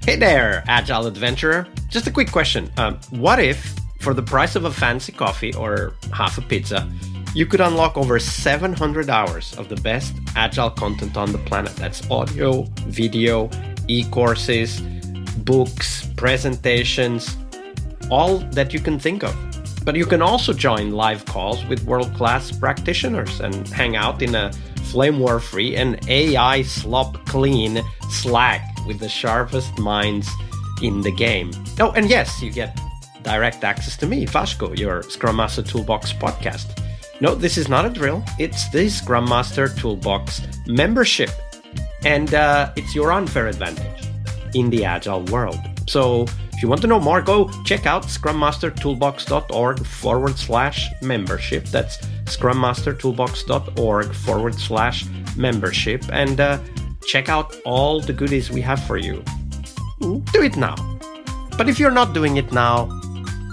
Hey there, Agile Adventurer. Just a quick question. What if, for the price of a fancy coffee or half a pizza, you could unlock over 700 hours of the best Agile content on the planet? That's audio, video, e-courses, books, presentations, all that you can think of. But you can also join live calls with world-class practitioners and hang out in a flame war-free and AI slop-clean Slack with the sharpest minds in the game. Oh, and yes, you get direct access to me, Vasco, your Scrum Master Toolbox podcast. No, this is not a drill. It's the Scrum Master Toolbox membership. And it's your unfair advantage in the Agile world. So if you want to know more, go check out scrummastertoolbox.org/membership. That's scrummastertoolbox.org/membership. And check out all the goodies we have for you. Do it now. But if you're not doing it now,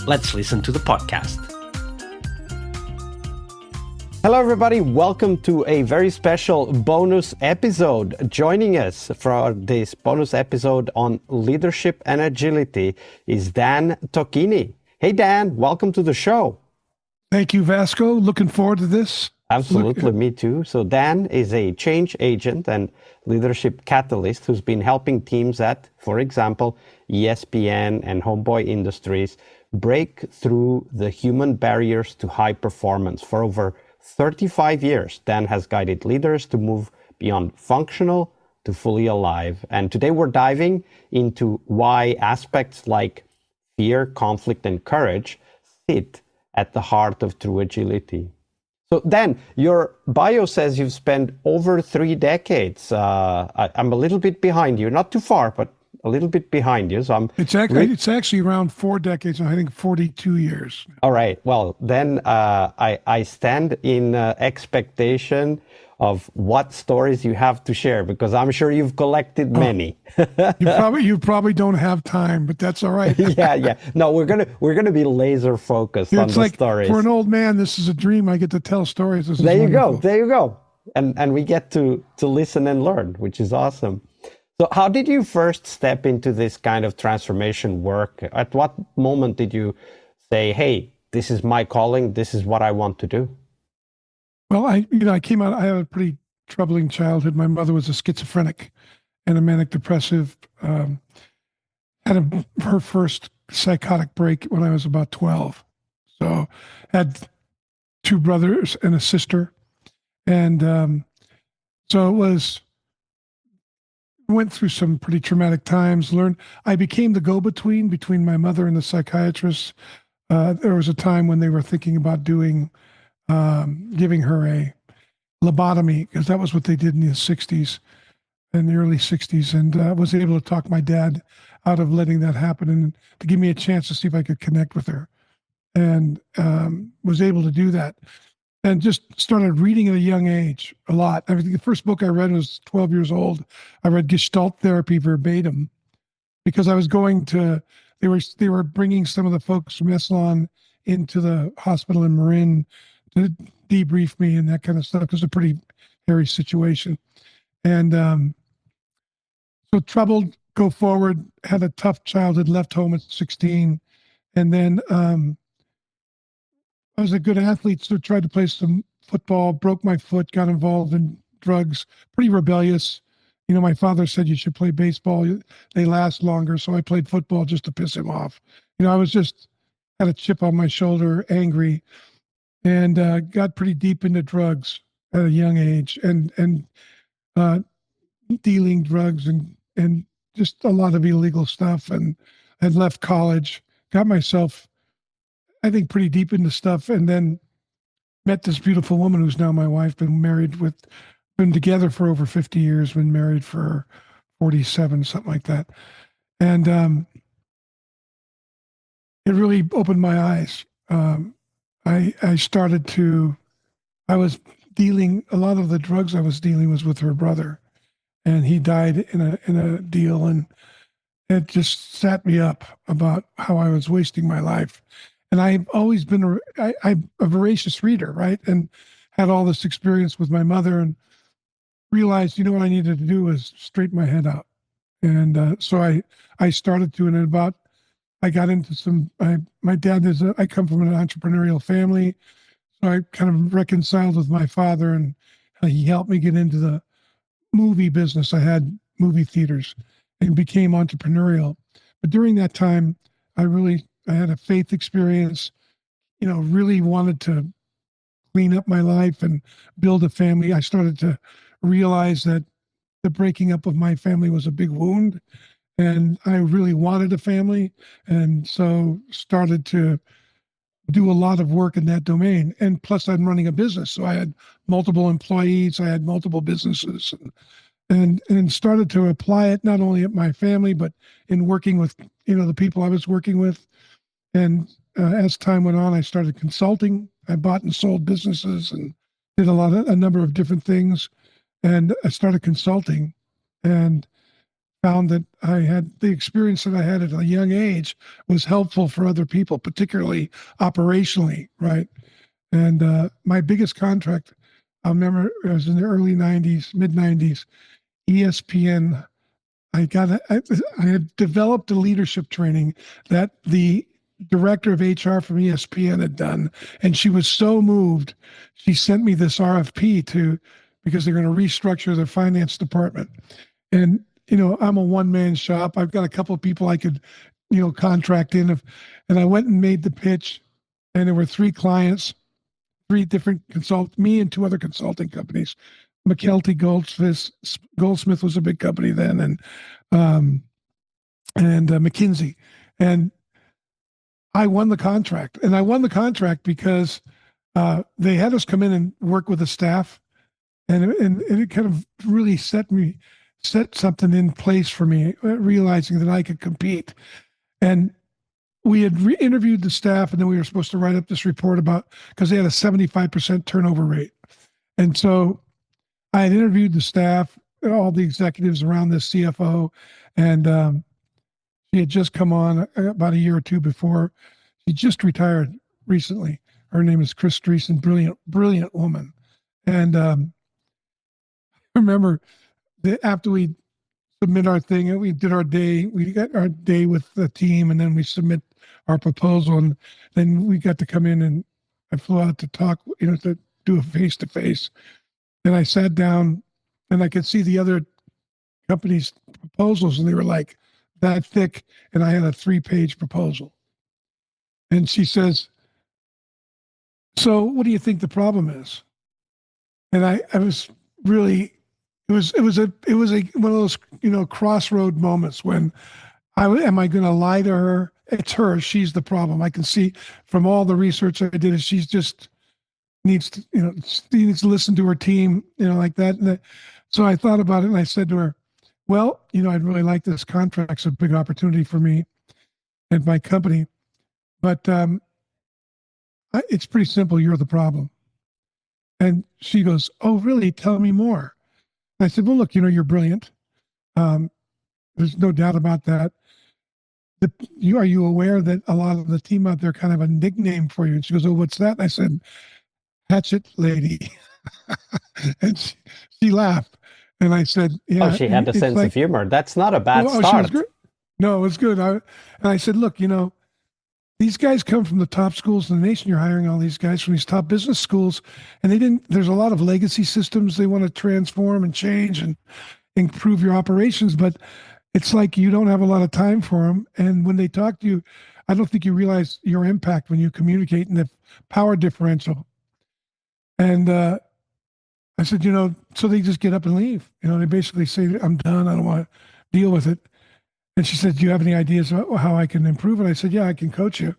let's listen to the podcast. Hello, everybody. Welcome to a very special bonus episode. Joining us for this bonus episode on leadership and agility is Dan Tocchini. Hey, Dan, welcome to the show. Thank you, Vasco. Looking forward to this. Absolutely, me too. So Dan is a change agent and leadership catalyst who's been helping teams at, for example, ESPN and Homeboy Industries break through the human barriers to high performance. For over 35 years, Dan has guided leaders to move beyond functional to fully alive. And today we're diving into why aspects like fear, conflict, and courage sit at the heart of true agility. So Dan, your bio says you've spent over 3 decades. I'm a little bit behind you, not too far, but a little bit behind you. So it's actually around 4 decades, I think 42 years. All right. Well, then I stand in expectation of what stories you have to share, because I'm sure you've collected many. you probably don't have time, but that's all right. Yeah. No, we're gonna be laser focused on the stories. For an old man, this is a dream. I get to tell stories. There you go. And we get to listen and learn, which is awesome. So how did you first step into this kind of transformation work? At what moment did you say, hey, this is my calling, this is what I want to do? Well, I came out, I had a pretty troubling childhood. My mother was a schizophrenic and a manic depressive. Had her first psychotic break when I was about 12. So had 2 brothers and a sister. And so it went through some pretty traumatic times, I became the go-between between my mother and the psychiatrist. There was a time when they were thinking about giving her a lobotomy, because that was what they did in the 60s, in the early 60s. And I was able to talk my dad out of letting that happen and to give me a chance to see if I could connect with her. And was able to do that. And just started reading at a young age a lot. I mean, the first book I read was 12 years old. I read Gestalt Therapy verbatim because I was going to, they were bringing some of the folks from Esalen into the hospital in Marin to debrief me and that kind of stuff. It was a pretty hairy situation. And so troubled, go forward, had a tough childhood, left home at 16. And then I was a good athlete, so tried to play some football, broke my foot, got involved in drugs, pretty rebellious. My father said you should play baseball. They last longer. So I played football just to piss him off. I was just had a chip on my shoulder, angry, and got pretty deep into drugs at a young age and dealing drugs and just a lot of illegal stuff, and had left college, got myself, I think, pretty deep into stuff, and then met this beautiful woman who's now my wife, been together for over 50 years, been married for 47, something like that. And it really opened my eyes. I was dealing, a lot of the drugs I was dealing was with her brother, and he died in a deal, and it just sat me up about how I was wasting my life. And I've always been I'm a voracious reader, right? And had all this experience with my mother, and realized, what I needed to do was straighten my head out And so I started to, and about I got into some. My dad I come from an entrepreneurial family, so I kind of reconciled with my father, and he helped me get into the movie business. I had movie theaters and became entrepreneurial. But during that time, I had a faith experience. Really wanted to clean up my life and build a family. I started to realize that the breaking up of my family was a big wound, and I really wanted a family, and so started to do a lot of work in that domain. And plus, I'm running a business, so I had multiple employees, I had multiple businesses, and started to apply it not only at my family but in working with the people I was working with. And as time went on, I started consulting. I bought and sold businesses and did a number of different things. And I started consulting, and found that I had the experience that I had at a young age was helpful for other people, particularly operationally, right? And my biggest contract, I remember it was in the early 90s, mid 90s, ESPN. I had developed a leadership training that the director of HR from ESPN had done. And she was so moved, she sent me this RFP because they're going to restructure their finance department. And, I'm a one-man shop. I've got a couple of people I could, contract in. And I went and made the pitch, and there were three clients, three different me and two other consulting companies. McKinsey Goldsmith was a big company then, um, and McKinsey. And I won the contract. And I won the contract because they had us come in and work with the staff, and it kind of really set something in place for me, realizing that I could compete. And we had interviewed the staff, and then we were supposed to write up this report because they had a 75% turnover rate. And so I had interviewed the staff, all the executives around this CFO, and she had just come on about a year or two before. She just retired recently. Her name is Chris Dreesen, brilliant woman. And I remember that after we submit our thing, and we did our day, we got our day with the team, and then we submit our proposal, and then we got to come in, and I flew out to talk, to do a face-to-face. And I sat down, and I could see the other companies' proposals, and they were like that thick, and I had a 3-page proposal. And she says, "So what do you think the problem is?" And I was really, it was one of those, crossroad moments when am I going to lie to her? It's her. She's the problem. I can see from all the research I did, she's just needs to, she needs to listen to her team, like that. So I thought about it, and I said to her, "Well, I'd really like this contract. It's a big opportunity for me and my company, but it's pretty simple. You're the problem." And she goes, "Oh, really? Tell me more." I said, "Well, look, you're brilliant. Um, there's no doubt about that. Are you aware that a lot of the team out there kind of a nickname for you?" And she goes, "Oh, what's that?" And I said, "Hatchet Lady." And she laughed. And I said, Oh, "Yeah, she had a it's sense like, of humor. That's not a bad oh, she was start. good. No, it was good." And I said, "Look, these guys come from the top schools in the nation. You're hiring all these guys from these top business schools, and there's a lot of legacy systems they want to transform and change and improve your operations, but it's like you don't have a lot of time for them. And when they talk to you, I don't think you realize your impact when you communicate in the power differential." And I said, so they just get up and leave. They basically say, "I'm done. I don't want to deal with it." And she said, "Do you have any ideas about how I can improve it?" I said, "Yeah, I can coach you."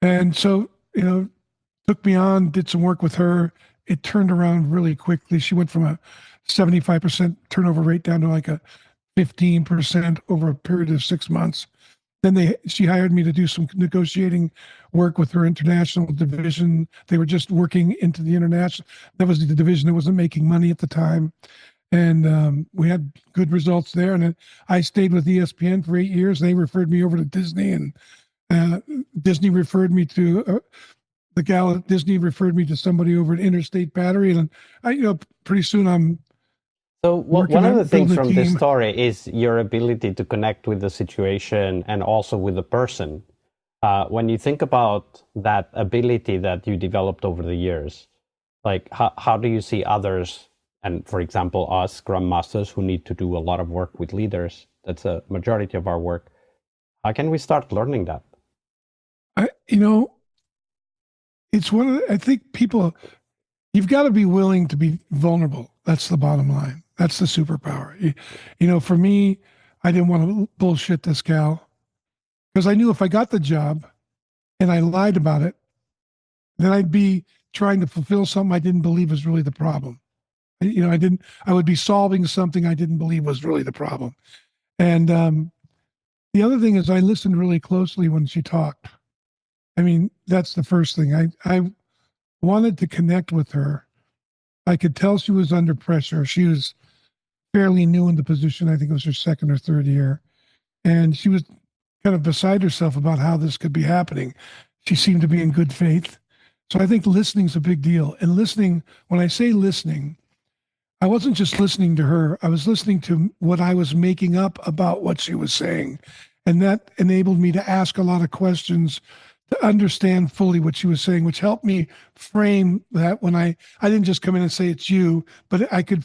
And so, took me on, did some work with her. It turned around really quickly. She went from a 75% turnover rate down to like a 15% over a period of 6 months. Then she hired me to do some negotiating work with her international division. They were just working into the international. That was the division that wasn't making money at the time. And we had good results there. And then I stayed with ESPN for 8 years. They referred me over to Disney, and Disney referred me to the gal at Disney referred me to somebody over at Interstate Battery. And I, pretty soon So working one of on the things building a from this team. story is your ability to connect with the situation and also with the person. When you think about that ability that you developed over the years, like how do you see others, and for example, us Scrum Masters who need to do a lot of work with leaders, that's a majority of our work. How can we start learning that? I, you know, it's one of I think people, you've got to be willing to be vulnerable. That's the bottom line. That's the superpower. For me, I didn't want to bullshit this gal because I knew if I got the job and I lied about it, then I'd be trying to fulfill something I didn't believe was really the problem. I would be solving something I didn't believe was really the problem. And the other thing is I listened really closely when she talked. I mean, that's the first thing. I wanted to connect with her. I could tell she was under pressure. She was fairly new in the position. I think it was her second or third year. And she was kind of beside herself about how this could be happening. She seemed to be in good faith. So I think listening is a big deal. And listening, when I say listening, I wasn't just listening to her, I was listening to what I was making up about what she was saying. And that enabled me to ask a lot of questions to understand fully what she was saying, which helped me frame that when I didn't just come in and say it's you, but I could,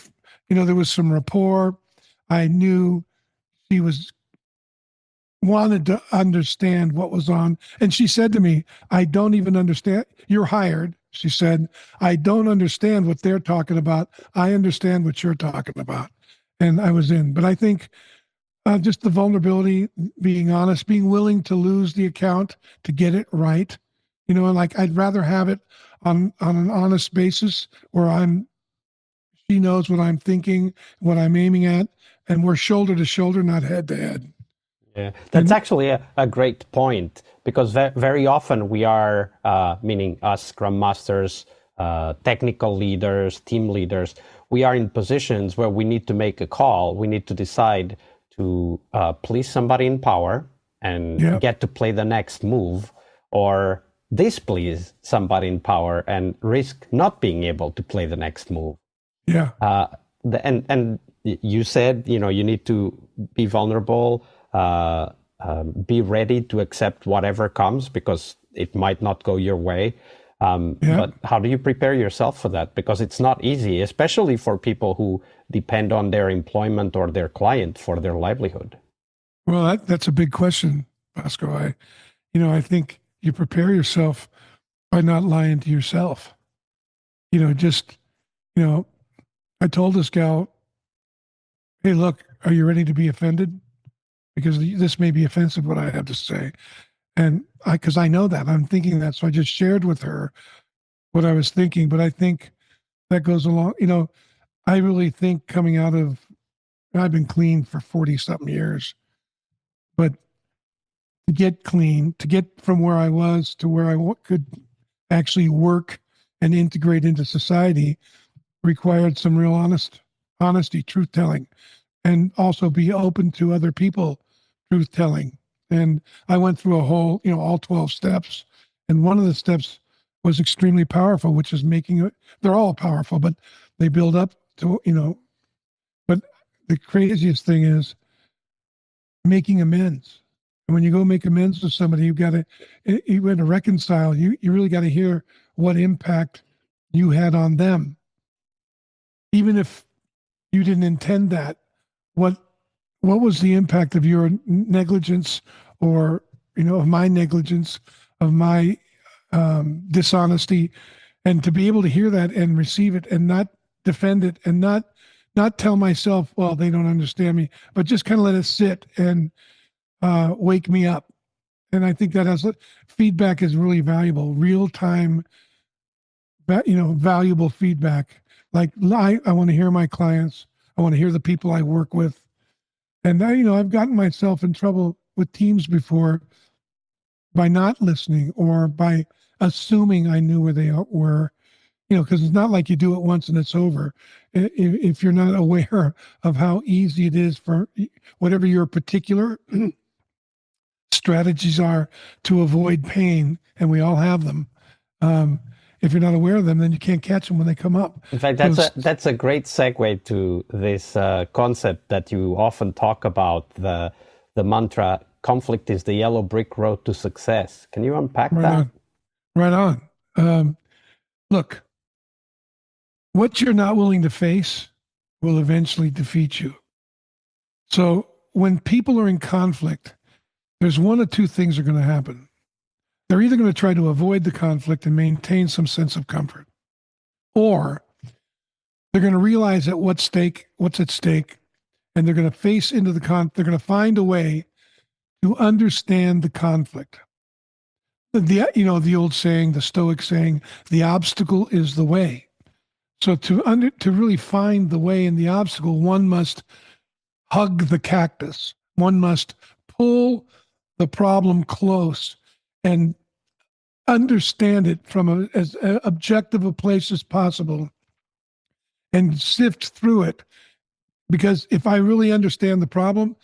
there was some rapport. I knew she was wanted to understand what was on. And she said to me, I don't even understand. You're hired. She said, I don't understand what they're talking about. I understand what you're talking about. And I was in. But I think just the vulnerability, being honest, being willing to lose the account to get it right. And like I'd rather have it on an honest basis where she knows what I'm thinking, what I'm aiming at, and we're shoulder to shoulder, not head to head. Yeah, that's actually a great point because very often we are, meaning us Scrum Masters, technical leaders, team leaders, we are in positions where we need to make a call. We need to decide to please somebody in power and get to play the next move, or displease somebody in power and risk not being able to play the next move. Yeah. And you said, you need to be vulnerable, be ready to accept whatever comes because it might not go your way. But how do you prepare yourself for that? Because it's not easy, especially for people who depend on their employment or their client for their livelihood. Well, that's a big question, Bosco. I think you prepare yourself by not lying to yourself. I told this gal, hey, look, are you ready to be offended? Because this may be offensive what I have to say. And because I know that, I'm thinking that. So I just shared with her what I was thinking. But I think that goes along, I really think coming out of, I've been clean for 40 something years, but to get clean, to get from where I was to where I could actually work and integrate into society required some real honesty, truth telling, and also be open to other people truth telling. And I went through a whole, all 12 steps. And one of the steps was extremely powerful, which is making it, they're all powerful, but they build up to, but the craziest thing is making amends. And when you go make amends with somebody, you got to reconcile. You really got to hear what impact you had on them. Even if you didn't intend that, what was the impact of your negligence or of my negligence, of my dishonesty, and to be able to hear that and receive it and not defend it and not tell myself, well, they don't understand me, but just kind of let it sit and wake me up. And I think that feedback is really valuable, real time, valuable feedback. Like I want to hear my clients. I want to hear the people I work with. And I've gotten myself in trouble with teams before by not listening or by assuming I knew where they were, because it's not like you do it once and it's over. If you're not aware of how easy it is for whatever your particular strategies are to avoid pain, and we all have them. if you're not aware of them, then you can't catch them when they come up. In fact, So that's a great segue to this concept that you often talk about, the mantra, conflict is the yellow brick road to success. Can you unpack that? Right on. Look, what you're not willing to face will eventually defeat you. So when people are in conflict, there's one of two things are going to happen. They're either going to try to avoid the conflict and maintain some sense of comfort, or they're going to realize that what's at stake, and they're going to face into the they're going to find a way to understand the conflict. The old saying, the Stoic saying, the obstacle is the way. So to really find the way in the obstacle, one must hug the cactus. One must pull the problem close and understand it from as objective a place as possible and sift through it. Because if I really understand the problem,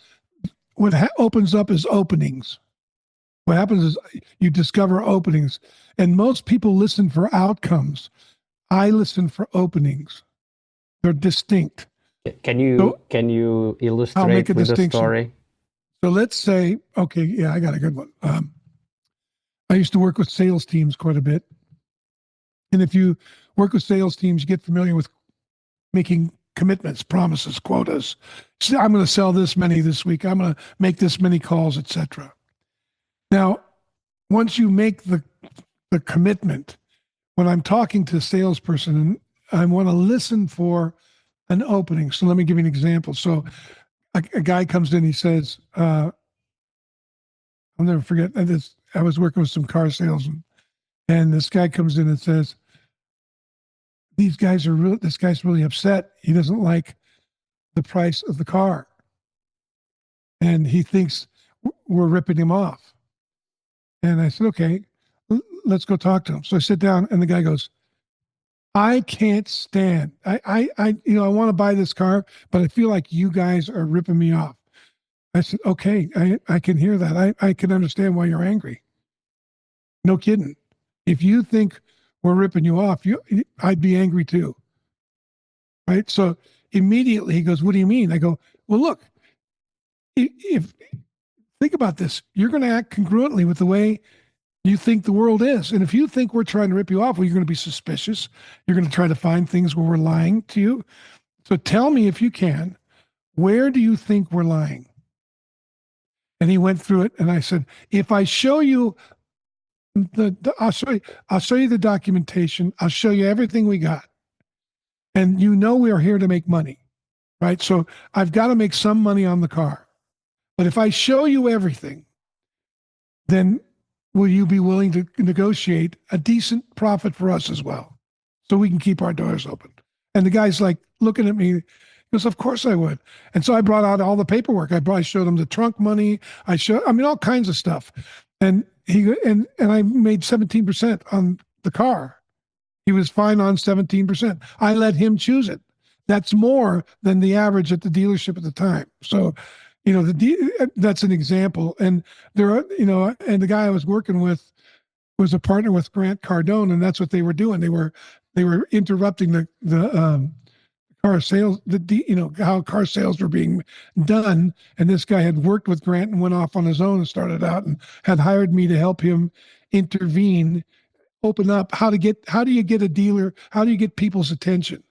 what opens up is openings. What happens is you discover openings. And most people listen for outcomes. I listen for openings. They're distinct. Can you illustrate with a story? So let's say, okay, yeah, I got a good one. I used to work with sales teams quite a bit. And if you work with sales teams, you get familiar with making commitments, promises, quotas. So I'm going to sell this many this week. I'm going to make this many calls, etc. Now, once you make the commitment, when I'm talking to a salesperson, I want to listen for an opening. So let me give you an example. So a guy comes in, he says, I'll never forget this. I was working with some car salesmen, and this guy comes in and says, this guy's really upset. He doesn't like the price of the car. And he thinks we're ripping him off. And I said, okay, let's go talk to him. So I sit down and the guy goes, I can't stand, I want to buy this car, but I feel like you guys are ripping me off. I said, okay, I can hear that. I can understand why you're angry. No kidding. If you think we're ripping you off, I'd be angry too. Right? So immediately he goes, what do you mean? I go, well, look, if think about this, you're going to act congruently with the way you think the world is. And if you think we're trying to rip you off, well, you're going to be suspicious. You're going to try to find things where we're lying to you. So tell me, if you can, where do you think we're lying? And he went through it. And I said, if I show you I'll show you the documentation. I'll show you everything we got. And we are here to make money, right? So I've got to make some money on the car. But if I show you everything, then will you be willing to negotiate a decent profit for us as well, so we can keep our doors open? And the guy's like looking at me, he goes, of course I would. And so I brought out all the paperwork. I showed him the trunk money. All kinds of stuff. And I made 17% on the car. He was fine on 17%. I let him choose it. That's more than the average at the dealership at the time. So, that's an example. And there are, and the guy I was working with was a partner with Grant Cardone, and that's what they were doing. They were interrupting the car sales, how car sales were being done. And this guy had worked with Grant and went off on his own and started out and had hired me to help him intervene, open up. How do you get a dealer? How do you get people's attention?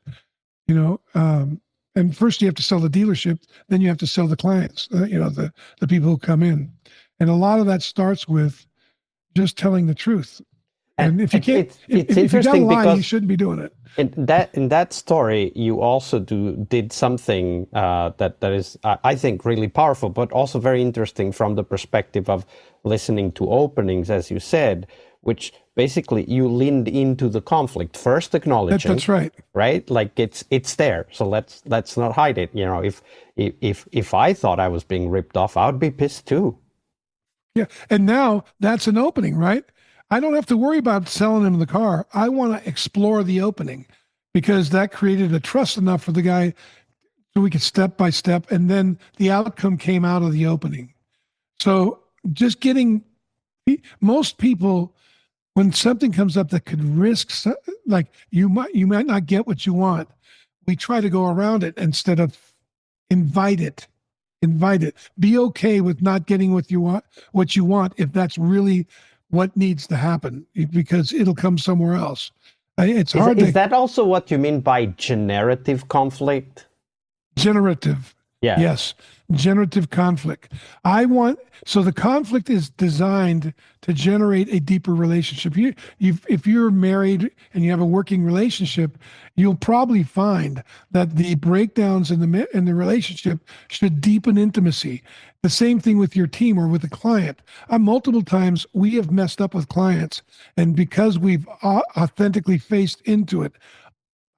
And first you have to sell the dealership, then you have to sell the clients, the people who come in. And a lot of that starts with just telling the truth. And if you can't, if you got to lie, you shouldn't be doing it. In that story, you also did something that is, I think, really powerful, but also very interesting from the perspective of listening to openings, as you said, which basically you leaned into the conflict, first acknowledging. That's right. Right, like it's there, so let's not hide it. If I thought I was being ripped off, I would be pissed too. Yeah, and now that's an opening, right? I don't have to worry about selling him the car. I want to explore the opening, because that created a trust enough for the guy so we could step by step, and then the outcome came out of the opening. So just most people when something comes up that could like you might not get what you want, we try to go around it instead of invite it. Invite it. Be okay with not getting what you want if that's really what needs to happen, because it'll come somewhere else. It's hard Is that also what you mean by generative conflict? Generative. Yeah. Yes. Generative conflict. So the conflict is designed to generate a deeper relationship. If you're married and you have a working relationship, you'll probably find that the breakdowns in the relationship should deepen intimacy. The same thing with your team or with a client. Multiple times we have messed up with clients, and because we've authentically faced into it,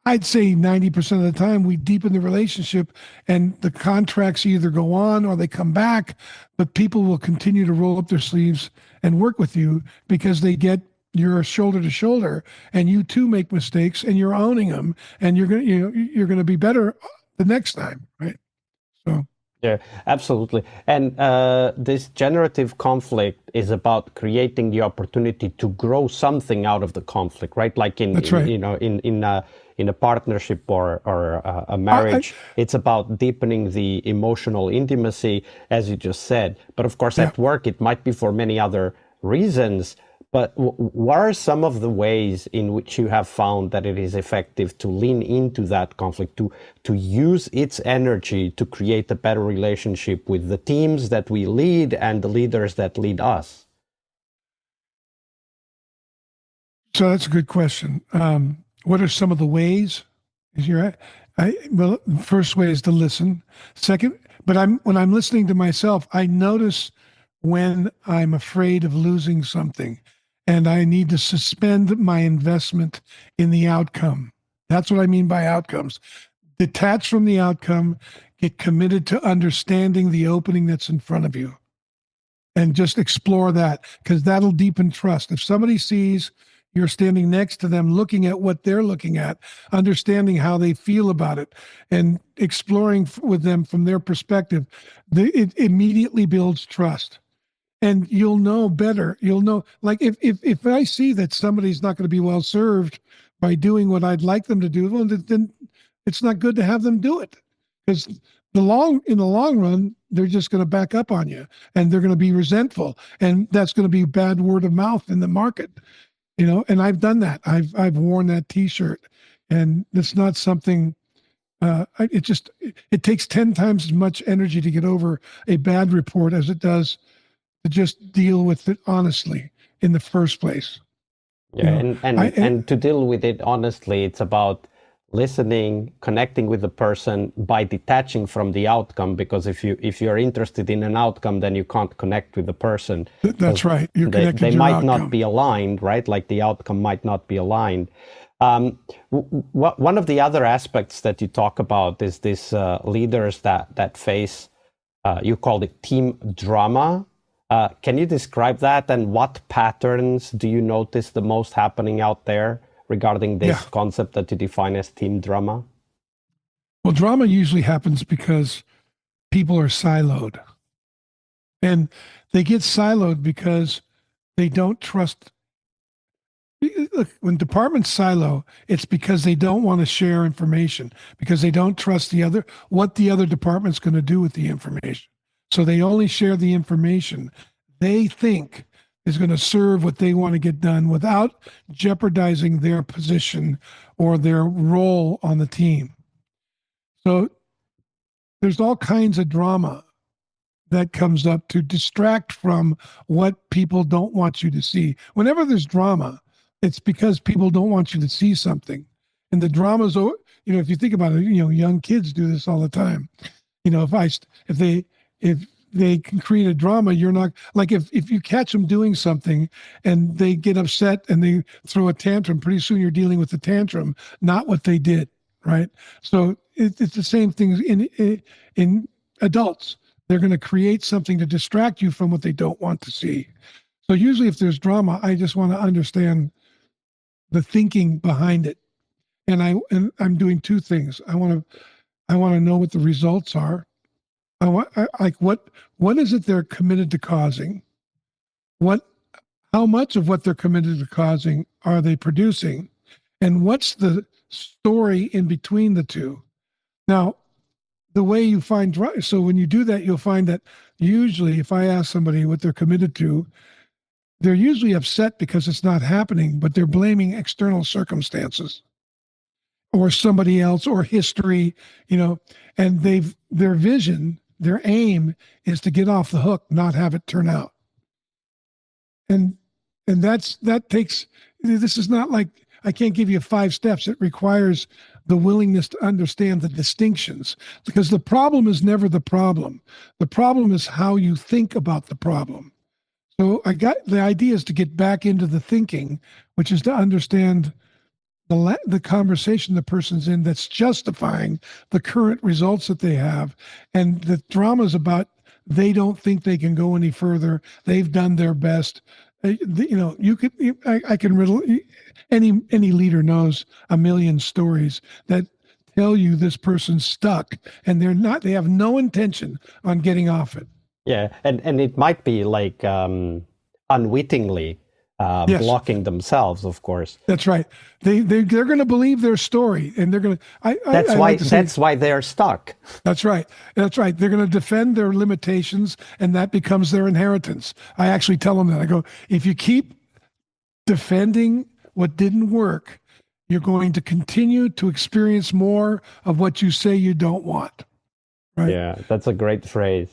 I'd say 90% of the time we deepen the relationship, and the contracts either go on or they come back, but people will continue to roll up their sleeves and work with you because they get you're shoulder to shoulder, and you too make mistakes and you're owning them, and you're going to be better the next time, right? So yeah, absolutely. And this generative conflict is about creating the opportunity to grow something out of the conflict, right? Like That's right. In a partnership or a marriage, it's about deepening the emotional intimacy, as you just said. But of course, at work, it might be for many other reasons. But what are some of the ways in which you have found that it is effective to lean into that conflict, to use its energy to create a better relationship with the teams that we lead and the leaders that lead us? So that's a good question. What are some of the ways? Well, the first way is to listen. Second, but when I'm listening to myself, I notice when I'm afraid of losing something, and I need to suspend my investment in the outcome. That's what I mean by outcomes. Detach from the outcome, get committed to understanding the opening that's in front of you, and just explore that, because that'll deepen trust. If somebody sees you're standing next to them, looking at what they're looking at, understanding how they feel about it, and exploring with them from their perspective, it immediately builds trust. And you'll know better. You'll know, like if I see that somebody's not going to be well served by doing what I'd like them to do, well, then it's not good to have them do it, because in the long run, they're just going to back up on you, and they're going to be resentful, and that's going to be bad word of mouth in the market. And I've done that. I've worn that T-shirt, and it's not something. It takes 10 times as much energy to get over a bad report as it does to just deal with it honestly in the first place. Yeah, and to deal with it honestly, it's about listening, connecting with the person by detaching from the outcome, because if you're interested in an outcome, then you can't connect with the person. That's right. You're connected they to your might outcome. not be aligned, right? Like the outcome might not be aligned. One of the other aspects that you talk about is this leaders that face, you called it team drama. Can you describe that, and what patterns do you notice the most happening out there regarding this concept that you define as team drama? Well, drama usually happens because people are siloed. And they get siloed because they don't trust. Look, when departments silo, it's because they don't want to share information, because they don't trust what the other department's going to do with the information. So they only share the information they think is going to serve what they want to get done without jeopardizing their position or their role on the team. So there's all kinds of drama that comes up to distract from what people don't want you to see. Whenever there's drama, it's because people don't want you to see something. And the drama's, if you think about it, young kids do this all the time. If they can create a drama, you're not, like, if you catch them doing something and they get upset and they throw a tantrum, pretty soon you're dealing with the tantrum, not what they did, right? So it's the same thing in adults. They're going to create something to distract you from what they don't want to see. So usually if there's drama, I just want to understand the thinking behind it. And I'm doing two things. I want to know what the results are. What is it they're committed to causing? how much of what they're committed to causing are they producing, and what's the story in between the two. Now, the way you find, so when you do that, you'll find that usually if I ask somebody what they're committed to, they're usually upset because it's not happening, but they're blaming external circumstances or somebody else or history, and their vision, their aim is to get off the hook, not have it turn out. And that takes, this is not like, I can't give you 5 steps. It requires the willingness to understand the distinctions, because the problem is never the problem. The problem is how you think about the problem. So the idea is to get back into the thinking, which is to understand the conversation the person's in that's justifying the current results that they have. And the drama is about, they don't think they can go any further. They've done their best. I can riddle, any leader knows a million stories that tell you this person's stuck and they have no intention on getting off it. Yeah. And it might be like unwittingly Yes. blocking themselves, of course. That's right. They're going to believe their story, and they're going to. That's why they're stuck. That's right. That's right. They're going to defend their limitations, and that becomes their inheritance. I actually tell them that. I go, if you keep defending what didn't work, you're going to continue to experience more of what you say you don't want. Right? Yeah, that's a great phrase.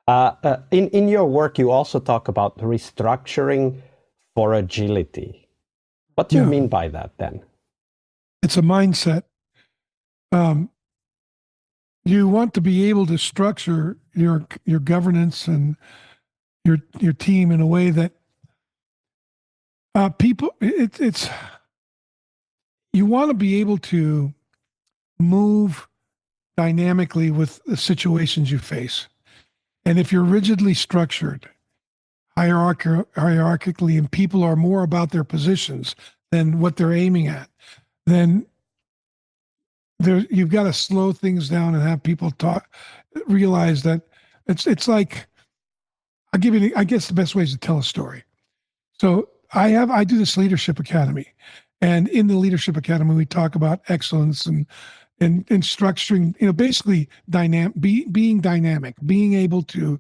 In your work, you also talk about restructuring for agility. What do you mean by that then? It's a mindset. You want to be able to structure your governance and your team in a way that you want to be able to move dynamically with the situations you face. And if you're rigidly structured, hierarchically, and people are more about their positions than what they're aiming at, then you've got to slow things down and have people realize that it's like, I'll give you, I guess the best way is to tell a story. So I do this leadership academy, and in the leadership academy, we talk about excellence and structuring, basically being dynamic, being able to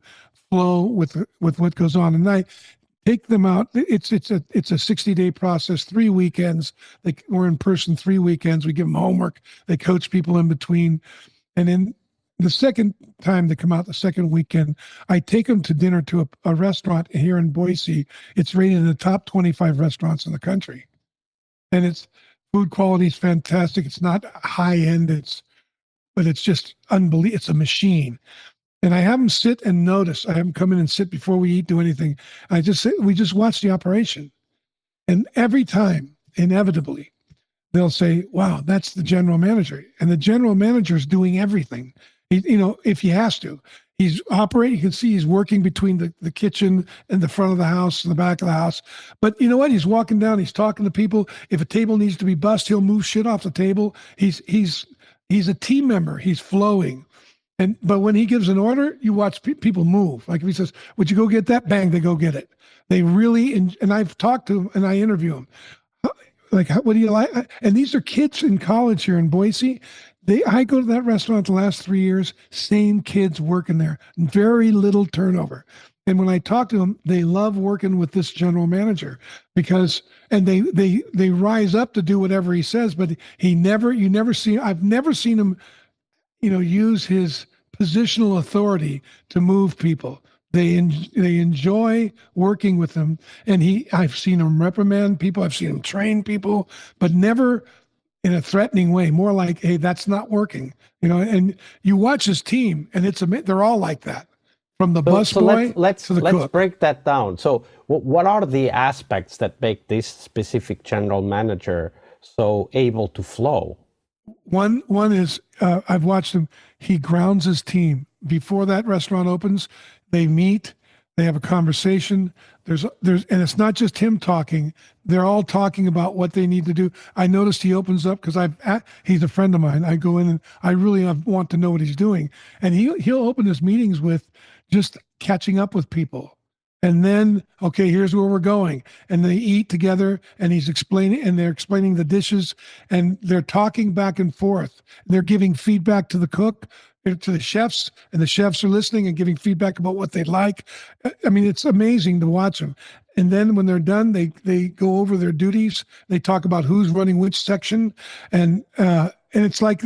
flow with what goes on. And I take them out. It's a 60-day process, 3 weekends. We're in person 3 weekends. We give them homework. They coach people in between. And then the second time they come out, the second weekend, I take them to dinner to a restaurant here in Boise. It's rated in the top 25 restaurants in the country. And its food quality is fantastic. It's not high end. But it's just unbelievable. It's a machine. And I have them sit and notice. I have them come in and sit before we eat, do anything. We just watch the operation. And every time, inevitably, they'll say, wow, that's the general manager. And the general manager is doing everything. If he has to. He's operating. You can see he's working between the kitchen and the front of the house and the back of the house. But you know what? He's walking down. He's talking to people. If a table needs to be bussed, he'll move shit off the table. He's a team member. He's flowing. But when he gives an order, you watch people move. Like if he says, would you go get that? Bang, they go get it. They really, and I've talked to them and I interview them. Like, what do you like? And these are kids in college here in Boise. I go to that restaurant the last 3 years, same kids working there, very little turnover. And when I talk to them, they love working with this general manager and they rise up to do whatever he says, but I've never seen him, use his positional authority to move people. They enjoy working with him, and I've seen him reprimand people, I've seen him train people, but never in a threatening way. More like, hey, that's not working, And you watch his team, and they're all like that, from the busboy to the cook. Let's break that down. So, what are the aspects that make this specific general manager so able to flow? One is I've watched him. He grounds his team before that restaurant opens. They meet. They have a conversation. And it's not just him talking. They're all talking about what they need to do. I noticed he opens up because he's a friend of mine. I go in and I really want to know what he's doing. And he'll open his meetings with just catching up with people And then, okay, here's where we're going. And they eat together and they're explaining the dishes and they're talking back and forth. They're giving feedback to the cook, to the chefs, and the chefs are listening and giving feedback about what they like. I mean, it's amazing to watch them. And then when they're done, they go over their duties. They talk about who's running which section. And it's like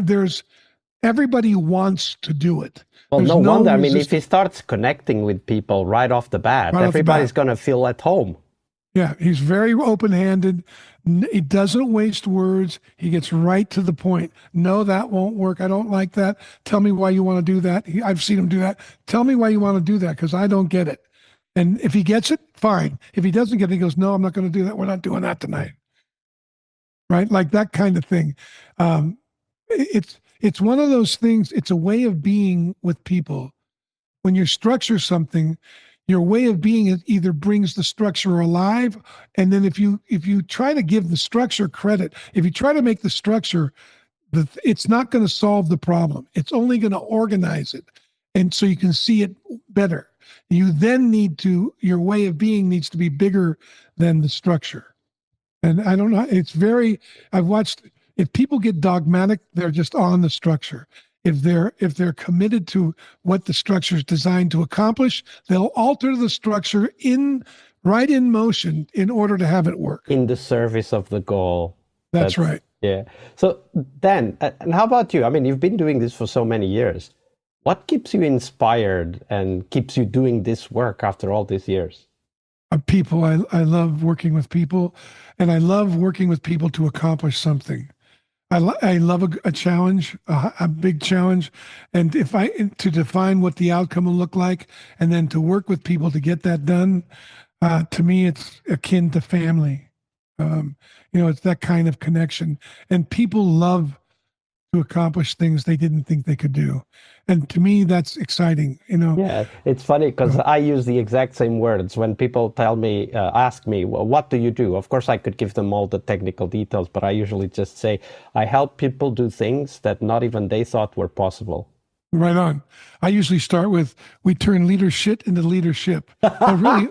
everybody wants to do it. Well, no wonder. I mean, if he starts connecting with people right off the bat, everybody's going to feel at home. Yeah, he's very open-handed. He doesn't waste words. He gets right to the point. No, that won't work. I don't like that. Tell me why you want to do that. I've seen him do that. Tell me why you want to do that, because I don't get it. And if he gets it, fine. If he doesn't get it, he goes, no, I'm not going to do that. We're not doing that tonight. Right? Like that kind of thing. It's one of those things. It's a way of being with people. When you structure something, your way of being either brings the structure alive, and then if you try to give the structure credit, if you try to make the structure, it's not going to solve the problem. It's only going to organize it, and so you can see it better. You then your way of being needs to be bigger than the structure. And I don't know. I've watched. If people get dogmatic, they're just on the structure. If they're committed to what the structure is designed to accomplish, they'll alter the structure right in motion in order to have it work. In the service of the goal. That's right. Yeah. So Dan, and how about you? I mean, you've been doing this for so many years. What keeps you inspired and keeps you doing this work after all these years? People. I love working with people, and I love working with people to accomplish something. I love a challenge, a big challenge, and to define what the outcome will look like, and then to work with people to get that done. To me, it's akin to family. It's that kind of connection, and people love to accomplish things they didn't think they could do, and to me, that's exciting. Yeah, it's funny because I use the exact same words when people ask me, well, what do you do? Of course, I could give them all the technical details, but I usually just say I help people do things that not even they thought were possible. Right on. I usually start with, we turn leader shit into leadership. Really,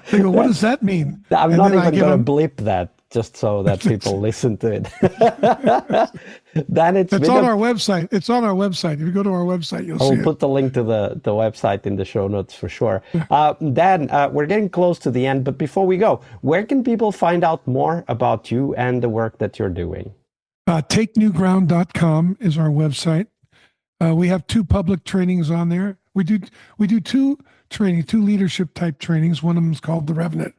they go, what does that mean? I'm not even going to blip that, just so that people listen to it. Dan, it's on our website. It's on our website. If you go to our website, you'll see it. I'll put the link to the website in the show notes for sure. Dan, we're getting close to the end, but before we go, where can people find out more about you and the work that you're doing? TakeNewGround.com is our website. We have 2 public trainings on there. We do 2 leadership type trainings. One of them is called the Revenant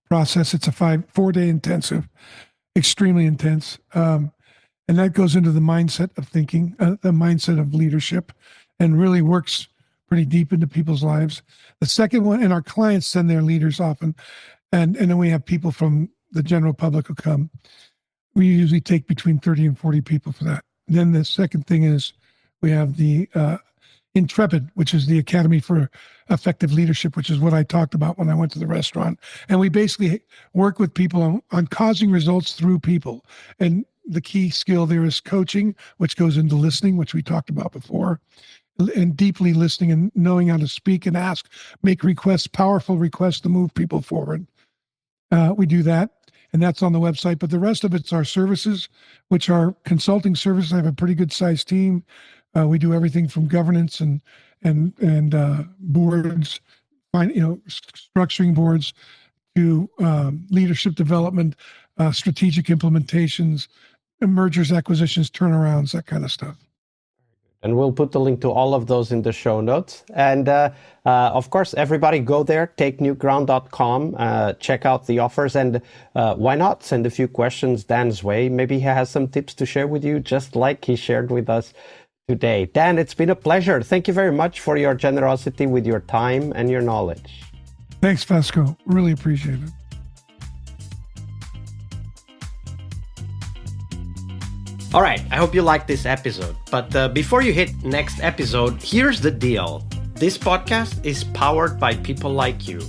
Process. It's a 4-day intensive, extremely intense. And that goes into the mindset of thinking, the mindset of leadership, and really works pretty deep into people's lives. The second one, and our clients send their leaders often, and then we have people from the general public who come. We usually take between 30 and 40 people for that. And then the second thing is we have the Intrepid, which is the Academy for Effective Leadership, which is what I talked about when I went to the restaurant. And we basically work with people on causing results through people. And the key skill there is coaching, which goes into listening, which we talked about before, and deeply listening and knowing how to speak and ask, make requests, powerful requests to move people forward. We do that, and that's on the website. But the rest of it's our services, which are consulting services. I have a pretty good sized team. We do everything from governance and boards, structuring boards, to leadership development, strategic implementations, mergers, acquisitions, turnarounds, that kind of stuff. And we'll put the link to all of those in the show notes. And of course, everybody go there, takenewground.com, check out the offers, and why not send a few questions Dan's way? Maybe he has some tips to share with you, just like he shared with us today. Dan, it's been a pleasure. Thank you very much for your generosity with your time and your knowledge. Thanks, Vasco. Really appreciate it. All right, I hope you liked this episode. But before you hit next episode, here's the deal. This podcast is powered by people like you,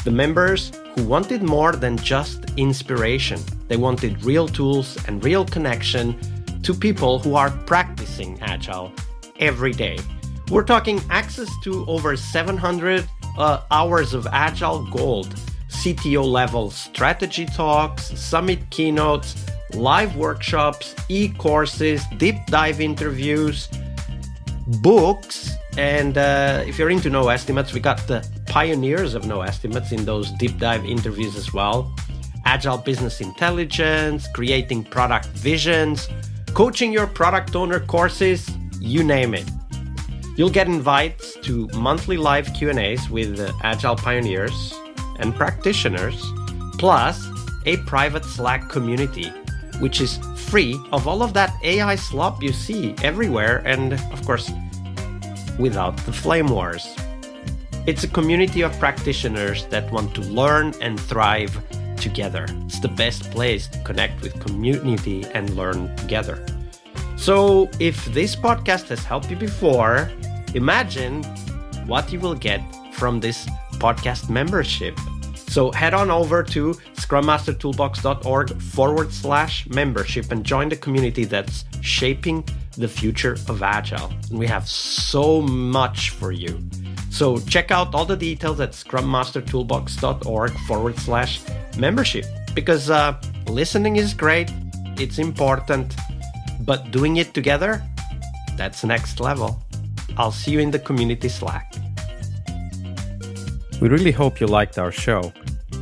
the members who wanted more than just inspiration. They wanted real tools and real connection to people who are practicing Agile every day. We're talking access to over 700 hours of Agile Gold, CTO level strategy talks, summit keynotes, live workshops, e-courses, deep dive interviews, books, and if you're into no estimates, we got the pioneers of no estimates in those deep dive interviews as well. Agile business intelligence, creating product visions, coaching your product owner courses, you name it. You'll get invites to monthly live Q&As with Agile pioneers and practitioners, plus a private Slack community, which is free of all of that AI slop you see everywhere, and of course, without the flame wars. It's a community of practitioners that want to learn and thrive together. It's the best place to connect with community and learn together. So if this podcast has helped you before, imagine what you will get from this podcast membership. So head on over to scrummastertoolbox.org/membership and join the community that's shaping the future of Agile. And we have so much for you. So check out all the details at scrummastertoolbox.org/membership, because listening is great, it's important, but doing it together, that's next level. I'll see you in the community Slack. We really hope you liked our show.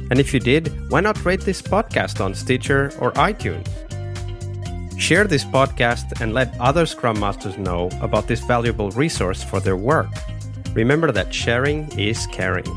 And if you did, why not rate this podcast on Stitcher or iTunes? Share this podcast and let other Scrum Masters know about this valuable resource for their work. Remember that sharing is caring.